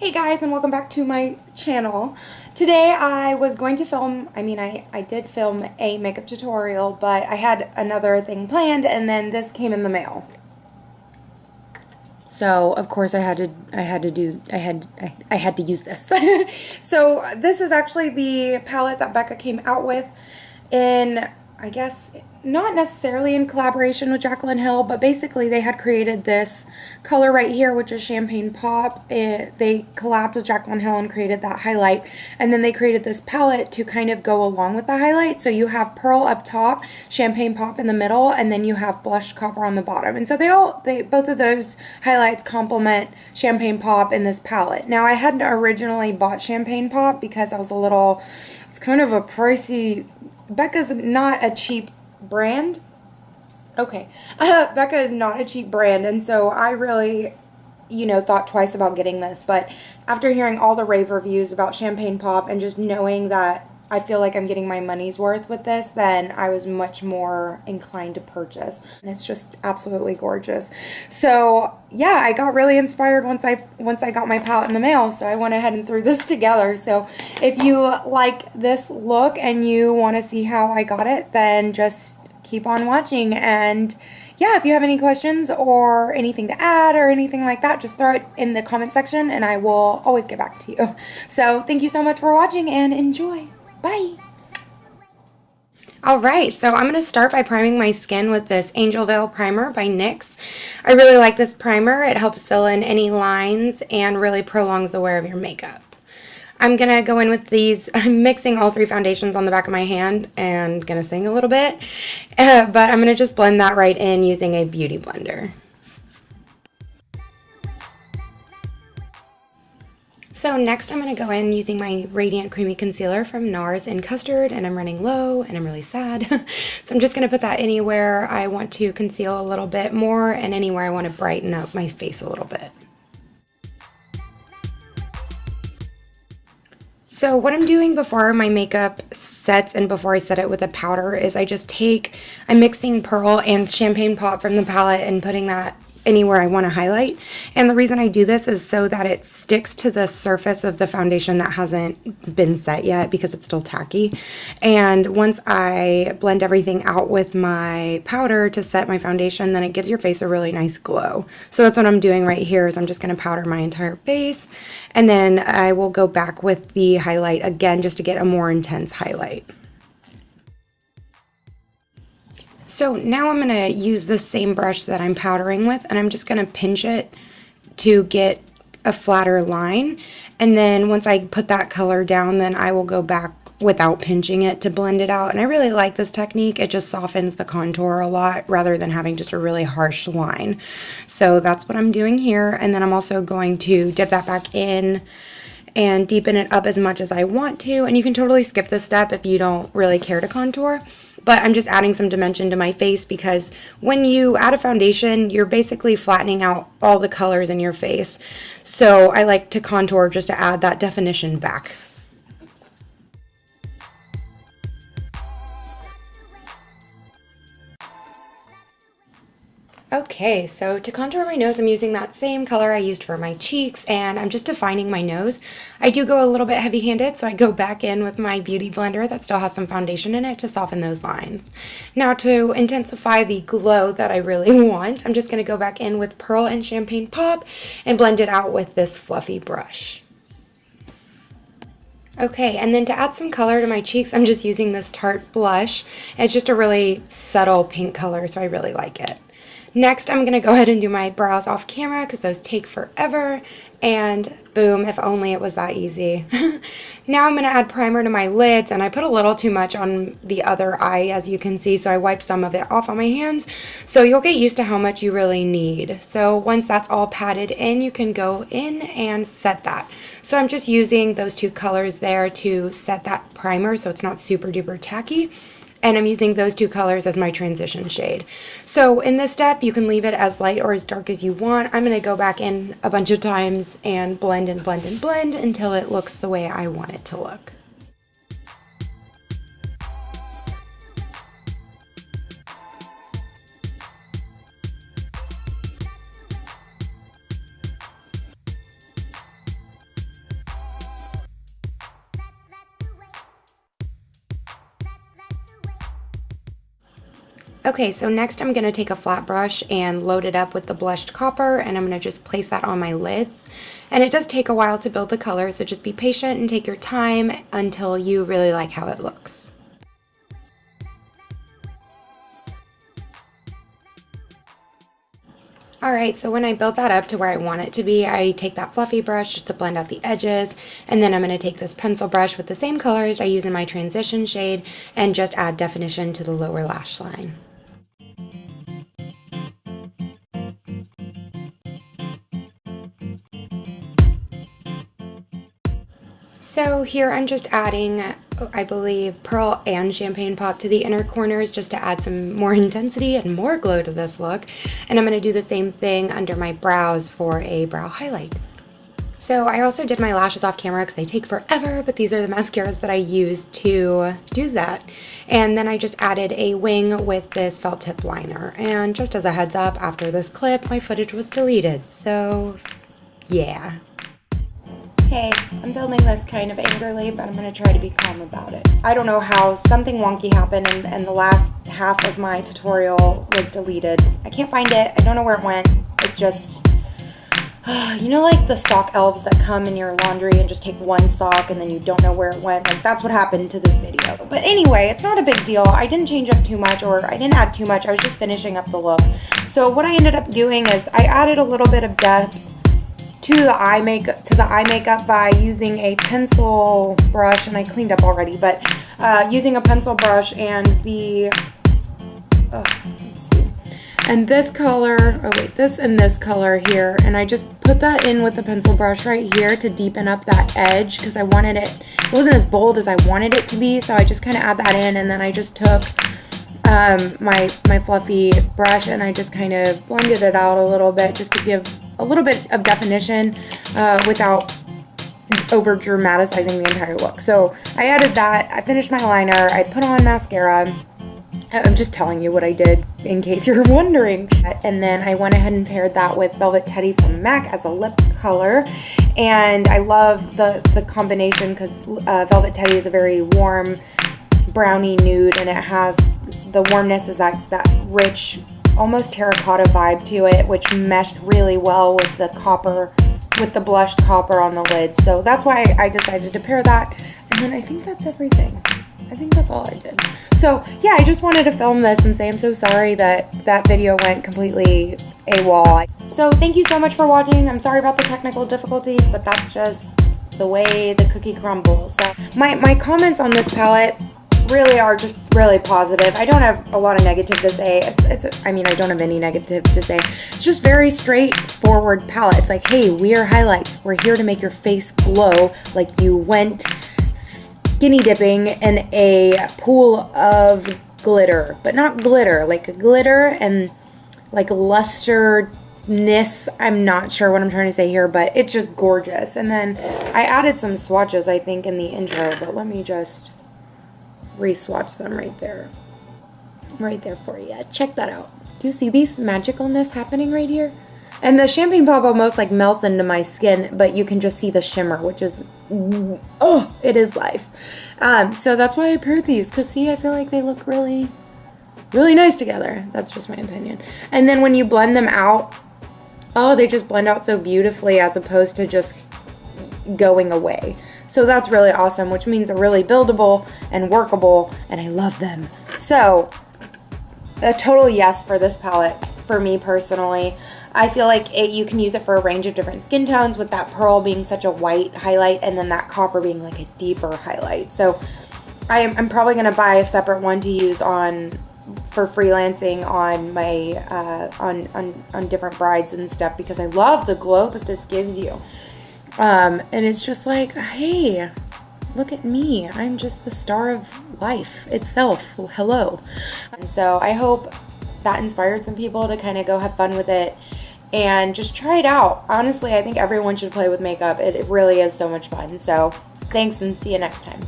Hey guys, and welcome back to my channel. Today I was going to film, I did film a makeup tutorial, but I had another thing planned and then this came in the mail. So of course I had to use this. So this is actually the palette that BECCA came out with in, I guess, not necessarily in collaboration with Jaclyn Hill, but basically they had created this color right here, which is Champagne Pop. They collabed with Jaclyn Hill and created that highlight, and then they created this palette to kind of go along with the highlight. So you have Pearl up top, Champagne Pop in the middle, and then you have Blush Copper on the bottom. And so both of those highlights complement Champagne Pop in this palette. Now I hadn't originally bought Champagne Pop because I was it's kind of a pricey. BECCA's not a cheap brand. Okay. BECCA is not a cheap brand, and so I really, thought twice about getting this. But after hearing all the rave reviews about Champagne Pop and just knowing that I feel like I'm getting my money's worth with this, then I was much more inclined to purchase. And it's just absolutely gorgeous. So yeah, I got really inspired once I got my palette in the mail, so I went ahead and threw this together. So if you like this look and you want to see how I got it, then just keep on watching. And yeah, if you have any questions or anything to add or anything like that, just throw it in the comment section and I will always get back to you. So thank you so much for watching and enjoy. Bye! Alright, so I'm going to start by priming my skin with this Angel Veil Primer by NYX. I really like this primer. It helps fill in any lines and really prolongs the wear of your makeup. I'm going to go in with these. I'm mixing all three foundations on the back of my hand and going to sing a little bit. But I'm going to just blend that right in using a beauty blender. So next I'm going to go in using my Radiant Creamy Concealer from NARS in Custard, and I'm running low and I'm really sad. So I'm just going to put that anywhere I want to conceal a little bit more and anywhere I want to brighten up my face a little bit. So what I'm doing before my makeup sets and before I set it with a powder is I'm mixing Pearl and Champagne Pop from the palette and putting that anywhere I want to highlight. And the reason I do this is so that it sticks to the surface of the foundation that hasn't been set yet because it's still tacky. And once I blend everything out with my powder to set my foundation, then it gives your face a really nice glow. So that's what I'm doing right here is I'm just going to powder my entire face, and then I will go back with the highlight again just to get a more intense highlight. So now I'm going to use the same brush that I'm powdering with, and I'm just going to pinch it to get a flatter line. And then once I put that color down, then I will go back without pinching it to blend it out. And I really like this technique. It just softens the contour a lot rather than having just a really harsh line. So that's what I'm doing here. And then I'm also going to dip that back in and deepen it up as much as I want to. And you can totally skip this step if you don't really care to contour. But I'm just adding some dimension to my face because when you add a foundation, you're basically flattening out all the colors in your face. So I like to contour just to add that definition back. Okay, so to contour my nose, I'm using that same color I used for my cheeks, and I'm just defining my nose. I do go a little bit heavy-handed, so I go back in with my beauty blender that still has some foundation in it to soften those lines. Now to intensify the glow that I really want, I'm just going to go back in with Pearl and Champagne Pop and blend it out with this fluffy brush. Okay, and then to add some color to my cheeks, I'm just using this Tarte blush. It's just a really subtle pink color, so I really like it. Next, I'm going to go ahead and do my brows off camera because those take forever, and boom, if only it was that easy. Now I'm going to add primer to my lids, and I put a little too much on the other eye, as you can see, so I wiped some of it off on my hands. So you'll get used to how much you really need. So once that's all patted in, you can go in and set that. So I'm just using those two colors there to set that primer so it's not super duper tacky. And I'm using those two colors as my transition shade. So in this step, you can leave it as light or as dark as you want. I'm going to go back in a bunch of times and blend and blend and blend until it looks the way I want it to look. Okay, so next I'm going to take a flat brush and load it up with the blushed copper, and I'm going to just place that on my lids. And it does take a while to build the color, so just be patient and take your time until you really like how it looks. Alright, so when I build that up to where I want it to be, I take that fluffy brush just to blend out the edges, and then I'm going to take this pencil brush with the same colors I use in my transition shade and just add definition to the lower lash line. So here I'm just adding, I believe, Pearl and Champagne Pop to the inner corners just to add some more intensity and more glow to this look. And I'm going to do the same thing under my brows for a brow highlight. So I also did my lashes off camera because they take forever, but these are the mascaras that I used to do that. And then I just added a wing with this felt tip liner. And just as a heads up, after this clip, my footage was deleted. So yeah. Hey, I'm filming this kind of angrily, but I'm going to try to be calm about it. I don't know how, something wonky happened and the last half of my tutorial was deleted. I can't find it. I don't know where it went. It's just, you know, like the sock elves that come in your laundry and just take one sock and then you don't know where it went? Like, that's what happened to this video. But anyway, it's not a big deal. I didn't change up too much, or I didn't add too much. I was just finishing up the look. So what I ended up doing is I added a little bit of depth to the eye makeup by using a pencil brush, and I cleaned up already, but using a pencil brush and the let's see, and this color, this and this color here, and I just put that in with the pencil brush right here to deepen up that edge because I wanted it wasn't as bold as I wanted it to be, so I just kind of add that in, and then I just took my fluffy brush and I just kind of blended it out a little bit just to give a little bit of definition without over dramatizing the entire look. So I added that, I finished my liner, I put on mascara. I'm just telling you what I did in case you're wondering. And then I went ahead and paired that with Velvet Teddy from MAC as a lip color. And I love the combination because Velvet Teddy is a very warm brownie nude, and it has the warmness is that rich, almost terracotta vibe to it, which meshed really well with the copper, with the blushed copper on the lid. So that's why I decided to pair that. And then I think that's everything. I think that's all I did. So yeah, I just wanted to film this and say I'm so sorry that that video went completely AWOL. So thank you so much for watching. I'm sorry about the technical difficulties, but that's just the way the cookie crumbles. So my comments on this palette really are just really positive. I don't have a lot of negative to say. I mean, I don't have any negative to say. It's just very straightforward palette. It's like, hey, we are highlights. We're here to make your face glow like you went skinny dipping in a pool of glitter, but not glitter, like a glitter and like luster-ness. I'm not sure what I'm trying to say here, but it's just gorgeous. And then I added some swatches, I think, in the intro, but let me just re-swatch them right there for you. Check that out. Do you see these magicalness happening right here? And the Champagne Pop almost like melts into my skin, but you can just see the shimmer, which is, oh, it is life. So that's why I paired these, because see, I feel like they look really, really nice together. That's just my opinion. And then when you blend them out, oh, they just blend out so beautifully as opposed to just going away. So that's really awesome, which means they're really buildable and workable, and I love them. So a total yes for this palette for me personally. I feel like you can use it for a range of different skin tones, with that pearl being such a white highlight and then that copper being like a deeper highlight. So I'm probably going to buy a separate one to use for freelancing on my on different brides and stuff, because I love the glow that this gives you. And it's just like, hey, look at me. I'm just the star of life itself. Well, hello. And so I hope that inspired some people to kind of go have fun with it and just try it out. Honestly, I think everyone should play with makeup. It really is so much fun. So thanks, and see you next time.